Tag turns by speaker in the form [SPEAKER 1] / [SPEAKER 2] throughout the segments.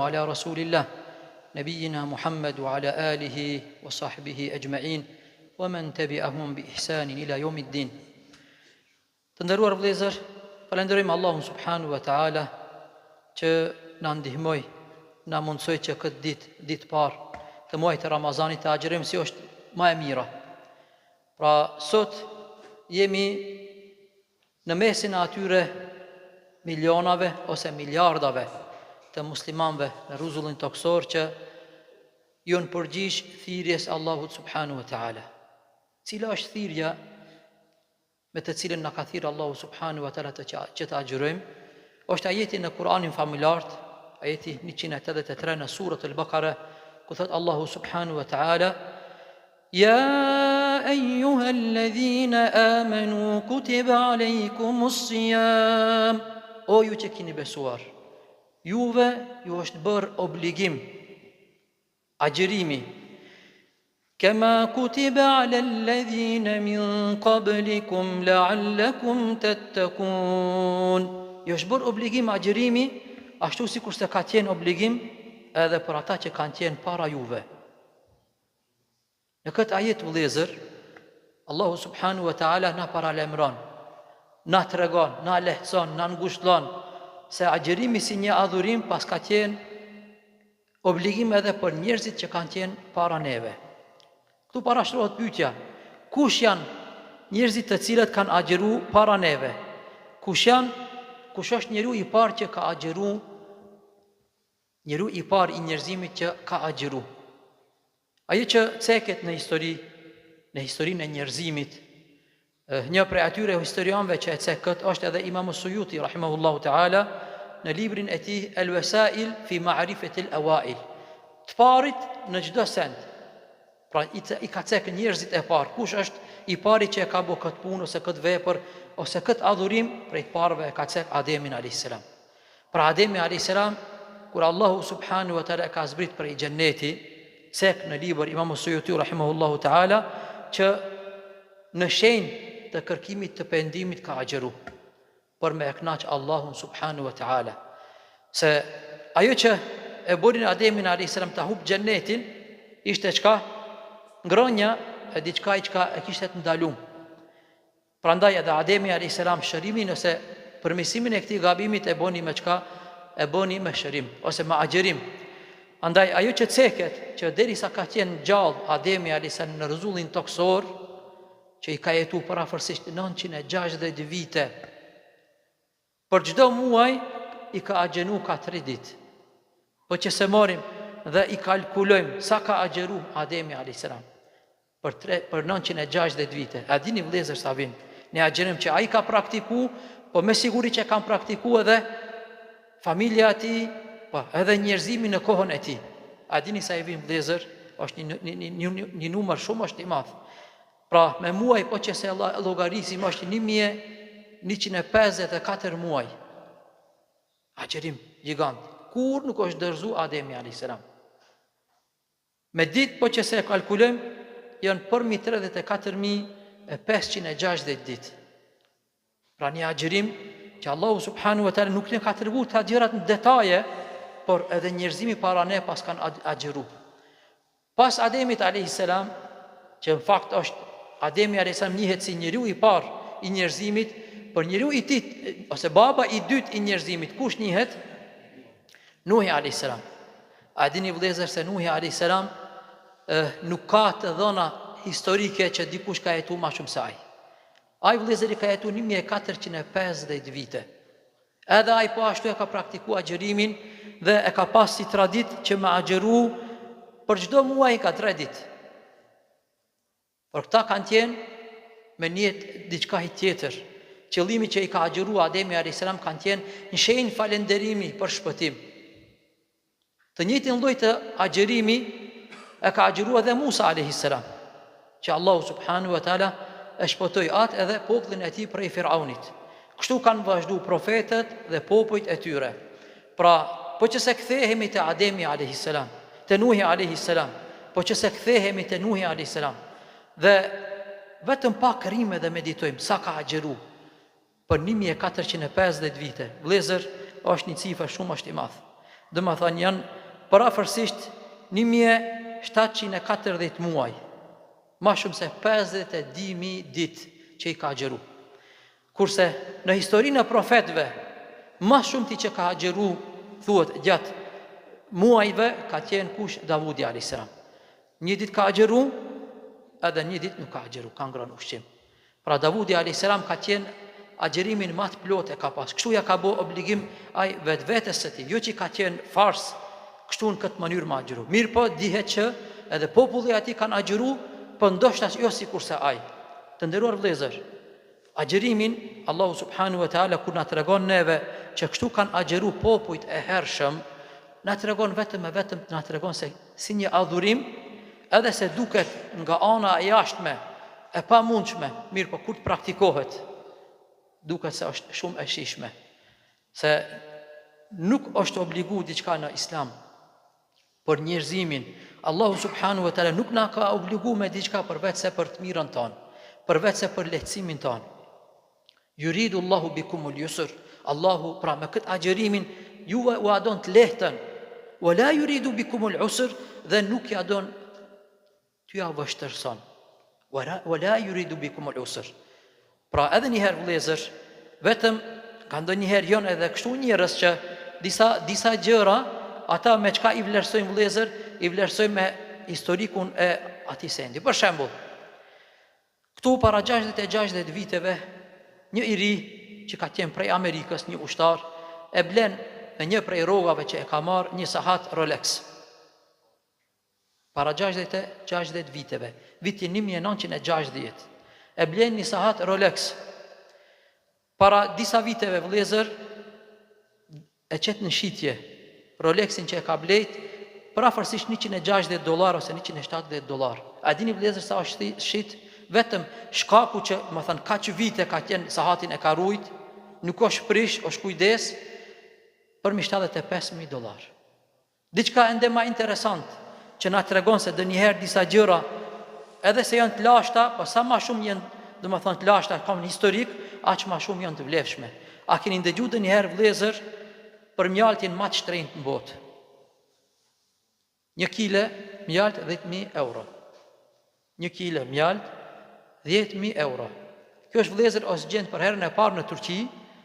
[SPEAKER 1] ala Rasulillah, nabiyina Muhammad wa ala alihi wa sahbihi ajma'in, wa man tabi'ahum bi ihsanin ila yawmiddin. Të nderuar vëllezër, falenderojmë Allahun subhanahu wa ta'ala që na ndihmoi, na mundsoi që këtë ditë parë të muajit të Ramazanit të agjërojmë si është më e mira. Pra sot jemi në mesin e atyre milionave ose miliardave të muslimanëve në rrezullin toksor që janë përgjigjë thirrjes Allahut subhanahu wa ta'ala. Cila është thirrja me të cilën na ka thirrë Allahu subhanahu wa ta'ala që të agjërojmë? Është ajeti në Kur'anin familjar, ajeti 183 në surën Al-Baqara, ku thot Allahu subhanahu wa ta'ala: Ya ayyuhalladhina amanu kutiba alaykumus siyam. O ju që keni besuar, juve ju është bërë obligim agjërimi, kama kutiba ala alladhina min qablikum la'allakum tattaqun. Ju është bërë obligim agjërimi, ashtu sikur se ka qenë obligim edhe për ata që kanë qenë para juve. Në këtë ajet vëllezër, Allahu subhanahu wa ta'ala na paralajmëron, na tregon, na lehtëson, na ngushëllon se agjërimi si një adhurim pas ka qenë obligim edhe për njerëzit që kanë qenë para neve. Këtu parashtrohet pyetja: kush janë njerëzit të cilët kanë agjëru para neve? Kush është njeriu i parë që ka agjëru? Njeriu i parë i njerëzimit që ka agjëru. Ai që ceket në historinë e njerëzimit, një prej atyre historianëve që e cekët është edhe Imam Suyuti rahimahullahu ta'ala në librin e tij Al-Wasail fi Ma'rifati al-Awail. Të parit në çdo send. Pra i ka cekë njerëzit e parë. Kush është i pari që e ka bërë këtë punë ose këtë vepër ose këtë adhurim? Prej parëve e ka cekë Ademin alayhis salam. Pra Ademi alayhis salam, kur Allahu subhanahu wa ta'ala ka zbrit prej xheneti, cek në libër Imam Suyuti rahimahullahu ta'ala që në shenjë të kërkimit të pendimit ka agjëru për me e kënaq Allahun subhanahu wa ta'ala. Se ajo që e bërin Ademin alayhis salam të hub xhenetin ishte çka? Ngrënia e diçka që e kishte të ndalum. Prandaj edhe Ademi alayhis salam shërimin ose përmirësimin e këtij gabimit e bëni me çka? E bëni me shërim ose me agjërim. Andaj ajo që ceket që derisa ka qenë gjallë Ademi alayhis salam në rrezullin toksor, që i ka jetu parafërsisht 960 vite, për çdo muaj i ka agjëru 4 ditë. Po që se morim dhe i kalkulojmë sa ka agjëru Ademi alayhis salam për 960 vite. A dini vëllezër sa vin? Ne agjërim që ai ka praktiku, po me siguri që kanë praktiku edhe familja e tij, po edhe njerëzimi në kohën e tij. A dini sa i vin vëllezër? Është një numër shumë është i madh. Pra me muaj po që se llogarisim është 1154 muaj. Agjërim gjigant. Kur nuk është dërzu Ademi alayhis salam. Me ditë po që se kalkulojmë janë përmi 34.560 ditë. Pra një agjërim që Allahu subhanahu wa ta'ala nuk ne ka treguar të agjërat në detaje, por edhe njerëzimi para ne pas kanë agjëru. Pas Ademit alayhis salam, që në fakt është Ademi alayhis salam njihet si njeriu i parë i njerëzimit, por njeriu i tij ose baba i dytë i njerëzimit, kush njihet? Nuhi alayhis salam. A dini vëllezër se Nuhi alayhis salam nuk ka të dhëna historike që dikush ka jetu ma shumë se ai. Ai vëllezër i ka jetu 1450 vite. Edhe ai po ashtu e ka praktikuar agjërimin dhe e ka pas si traditë që me agjëru për çdo muaj ka 3 ditë. Por këta kanë qenë me njetë diçka tjetër. Qëllimi që i ka agjëru Ademi alayhis salam kanë qenë në shenjë falënderimi për shpëtim. Të njëjtin lloj të agjërimi e ka agjëruar edhe Musa alayhis salam, që Allahu subhanahu wa ta'ala e shpëtoi atë edhe popullin e tij prej Firaunit. Kështu kanë vazhdu profetët dhe popujt e tyre. Pra, po që se kthehemi te Ademi alayhis salam, te Nuhi alayhis salam, po që se kthehemi te Nuhi alayhis salam, dhe vetëm pak rime dhe meditojmë sa ka agjëru për 1450 vite. Vëllezër, është një cifër shumë është i madh. Domethënë janë parafërsisht 1740 muaj, ma shumë se 52.000 ditë që i ka agjeru. Kurse në historinë e profetëve, ma shumë ti që ka agjeru, thuhet gjatë muajve, ka qenë kush? Davudi a.s. Një ditë ka agjeru, edhe një ditë nuk ka agjeru, ka ngrënë ushqim. Pra Davudi a.s. ka qenë agjerimin ma të plot e ka pas. Kështu ja ka bo obligim aj vetës së ti, jo që ka qenë fars, kështu në këtë mënyrë ma agjeru. Mirë po, dihet që edhe populli ati kanë agjeru, për ndoshta jo si kurse aj. Të nderuar vëllezër, agjerimin, Allahu subhanahu wa ta'ala, kur na tregon neve që kështu kanë agjeru popujt e hershëm, na tregon vetëm na tregon se si një adhurim, edhe se duket nga ana e jashtme, e pa mundshme, mirë po kur të praktikohet, duket se është shumë e shishme. Se nuk është obligu diçka në islam për njerëzimin. Allahu subhanahu wa ta'ala nuk na ka obligu me diçka përveç se për të mirën tonë, përveç se për lehtësimin tonë. Yuridu Allahu bikumul yusr. Allahu pra me këtë agjerimin juve u adon të lehtën. Wa la yuridu bikumul usr, dhe nuk ja don t'ju ja vështërson. Wa la yuridu bikumul usr. Pra edhe një herë vëllezër, vetëm ka ndonjëherë janë edhe kështu njerëz që disa gjëra ata me çka i vlerësojnë vëllezër, i vlerësojnë me historikun e atij sendi. Për shembull, këtu para 60 viteve, një i ri që ka qenë prej Amerikës, një ushtar, e blen me një prej rrogave që e ka marrë një sahat Rolex. Para 60 viteve, vitin 1960, e blen një sahat Rolex. Para disa viteve vëllezër e qet në shitje Rolexin që e ka blejt parafërsisht $160 ose $170. A dini vëllezër sa është shit? Vetëm shkaku që, më thënë, kaq vite ka qenë sahatin e ka rujt, nuk është prish, është kujdes, për $75.000. Diçka ende ma interesant që na tregon se dë njëherë disa gjëra, edhe se janë të lashta, po sa ma shumë janë, dhe më thënë, të lashta, kam në historik, aq ma shumë janë të vlefshme. A keni ndëgju dë njëherë vëllezër për mjaltin ma të shtrenjtë në botë? 1 kile mjalt €10.000. 1 kile mjalt €10.000. Kjo është vëllezër ose gjend për herën e parë në Turqi,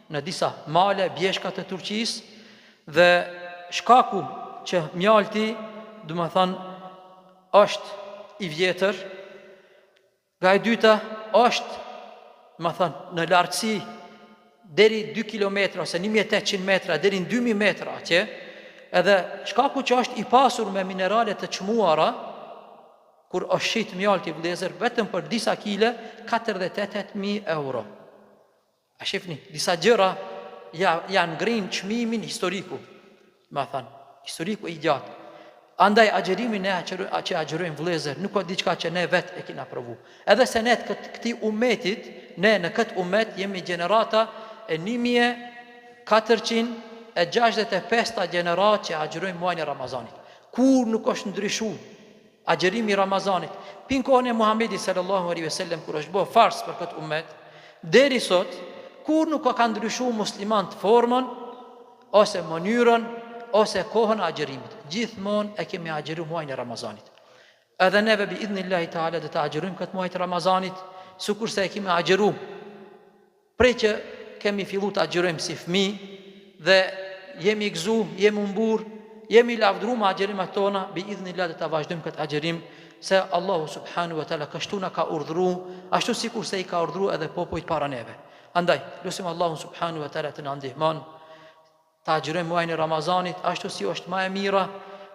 [SPEAKER 1] në disa male, bjeshka të Turqisë, dhe shkaku që mjalti, do të thënë, është i vjetër, nga e dyta është, më thënë, në lartësi deri 2 kilometra ose 1800 metra deri në 2000 metra atje, edhe shkaku që është i pasur me minerale të çmuara, kur është shit mjalti vëllezër, vetëm për disa kile €48.000. A shifni, disa gjëra janë ngrinë çmimin historiku, më thënë, historiku i gjatë. Andaj agjerimin që agjerojmë vëllezër, nuk ka diçka që ne vetë e kina provu. Edhe se ne këtij umetit, ne në këtë umet jemi gjenerata e 1465 gjenerat që agjerojmë muajin e Ramazanit. Kur nuk është ndryshu agjerimi i Ramazanit, pin kohën e Muhamedit sallallahu alaihi wasallam, kur është bë fars për këtë umet, deri sot, kur nuk ka ndryshu muslimanët formën, ose mënyrën, ose kohën e agjerimit. Gjithmonë e kemi agjeru muajin e Ramazanit. Edhe neve bi idhnillahi taala dhe të agjerujmë këtë muaj të Ramazanit, sikur se e kemi agjeru prej që kemi fillu të agjerujmë si fëmijë, dhe jemi gëzu, jemi mbur, jemi lavdru me agjerimet tona, bi idhnillahi dhe të vazhdojmë këtë agjerim, se Allahu subhanahu wa taala kështu na ka urdhëruar, ashtu sikur se i ka urdhëruar edhe popujt para neve. Andaj, lutim Allahun subhanahu wa taala të na ndihmon të agjerojmë muajin e Ramazanit ashtu si është më e mira,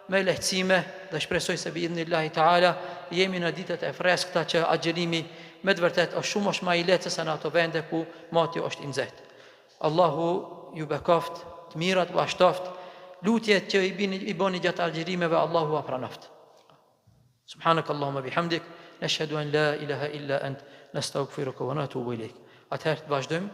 [SPEAKER 1] me lehtësime, dhe shpresoj se bi idhnillahi taala jemi në ditët e freskëta që agjerimi me të vërtet është shumë më i lehtë se në ato vende ku mati është i nxehtë. Allahu ju bekoft të mirat u ashtoft, lutjet që i boni gjatë agjerimeve, Allahu a pranoft. Subhanak Allahumma bihamdik, nashhadu an la ilaha illa ant, nastaghfiruka wa natubu ilayk. Atëherë të vazhdojmë